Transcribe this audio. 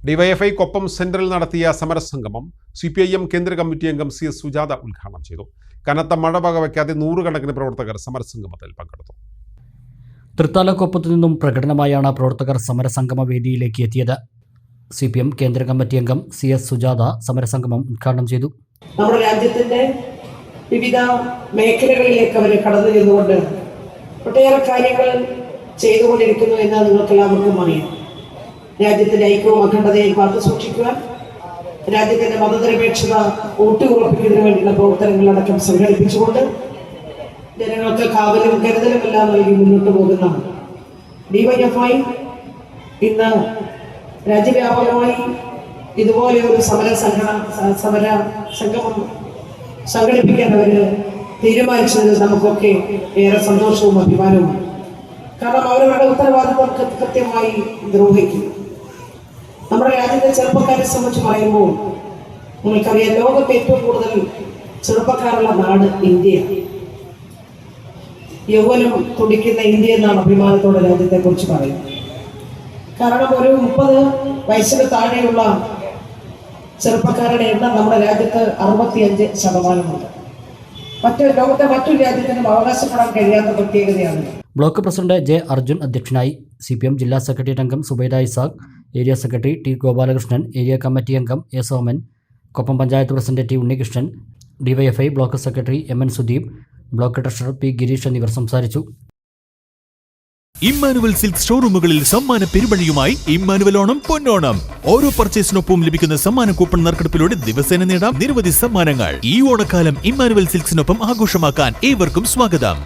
DYFI Koppam സെന്ററിൽ നടത്തിയ സമരസംഗമം CPIM കേന്ദ്ര കമ്മിറ്റി അംഗം CS സുജാത ഉദ്ഘാടനം ചെയ്തു. കനത്ത മഴ വകവയ്ക്കാതെ നൂറുകണക്കിന് പ്രവർത്തകർ സമരസംഗമത്തിൽ പങ്കെടുത്തു. തൃത്താലക്കൊപ്പത്തു നിന്നും പ്രകടനമായാണ് പ്രവർത്തകർ സമരസംഗമ വേദിയിലേക്ക് എത്തിയത്. CPM കേന്ദ്ര കമ്മിറ്റി അംഗം CS സുജാത സമരസംഗമം ഉദ്ഘാടനം ചെയ്തു. നമ്മുടെ രാജ്യത്തിന്റെ വിവിധ മേഖലകളിലേക്ക് അവർ കടന്നു ചെന്നുകൊണ്ട് ഒട്ടേറെ കാര്യങ്ങൾ ചെയ്തുകൊണ്ടിരിക്കുന്നു എന്ന് നിങ്ങൾക്ക് എല്ലാവർക്കും അറിയാം. രാജ്യത്തിന്റെ ഐക്യവും അഖണ്ഡതയും കാത്തു സൂക്ഷിക്കുവാൻ, രാജ്യത്തിന്റെ മതനിരപേക്ഷത ഊട്ടിയുറപ്പിക്കുന്നതിന് വേണ്ടിയുള്ള പ്രവർത്തനങ്ങളടക്കം സംഘടിപ്പിച്ചുകൊണ്ട് ജനങ്ങൾക്ക് കാവലും കരുതലുമെല്ലാം നൽകി മുന്നോട്ട് പോകുന്ന DYFI ഇന്ന് രാജ്യവ്യാപകമായി ഇതുപോലെ ഒരു സമര സംഗമം സംഘടിപ്പിക്കാൻ അവർ തീരുമാനിച്ചതിൽ നമുക്കൊക്കെ ഏറെ സന്തോഷവും അഭിമാനവുമാണ്. കാരണം അവരുടെ ഉത്തരവാദിത്വം കൃത്യമായി നിർവഹിക്കുന്നു. നമ്മുടെ രാജ്യത്തെ ചെറുപ്പക്കാരെ സംബന്ധിച്ച് പറയുമ്പോൾ നിങ്ങൾക്കറിയാം, ലോകത്തെ ഏറ്റവും കൂടുതൽ ചെറുപ്പക്കാരുള്ള നാട് ഇന്ത്യയാണ്. യൗവനം തുടിക്കുന്ന ഇന്ത്യ എന്നാണ് അഭിമാനത്തോടെ രാജ്യത്തെ കുറിച്ച് പറയുന്നത്. കാരണം ഒരു 30 വയസ്സിന് താഴെയുള്ള ചെറുപ്പക്കാരുടെ എണ്ണം നമ്മുടെ രാജ്യത്ത് 65%. ലോകത്തെ മറ്റൊരു രാജ്യത്തിനും അവകാശപ്പെടാൻ കഴിയാത്ത പ്രത്യേകതയാണ്. Block president J. അർജുൻ അധ്യക്ഷനായി. CPM ജില്ലാ സെക്രട്ടേറിയറ്റ് അംഗം Zubaida Isaq, area secretary T. Gopalakrishnan, area committee അംഗം A. Soman, Koppam panchayat president T. Unnikrishnan, DYFI block secretary MN Sudeep, block treasurer P. Girish എന്നിവർ സംസാരിച്ചു. ഇമ്മാനുവൽ സിൽക്ക് ഷോറൂമുകളിൽ സമ്മാന പെരുമഴയുമായി ഇമ്മാനുവൽ ഓണം പൊന്നോണം. ഓരോ പർച്ചേസിനൊപ്പം ലഭിക്കുന്ന സമ്മാന കൂപ്പൺ നറുക്കെടുപ്പിലൂടെ ദിവസേന നേടാം നിരവധി സമ്മാനങ്ങൾ. ഈ ഓണക്കാലം ഇമ്മാനുവൽ സിൽക്സിനൊപ്പം ആഘോഷമാക്കാൻ ഏവർക്കും സ്വാഗതം.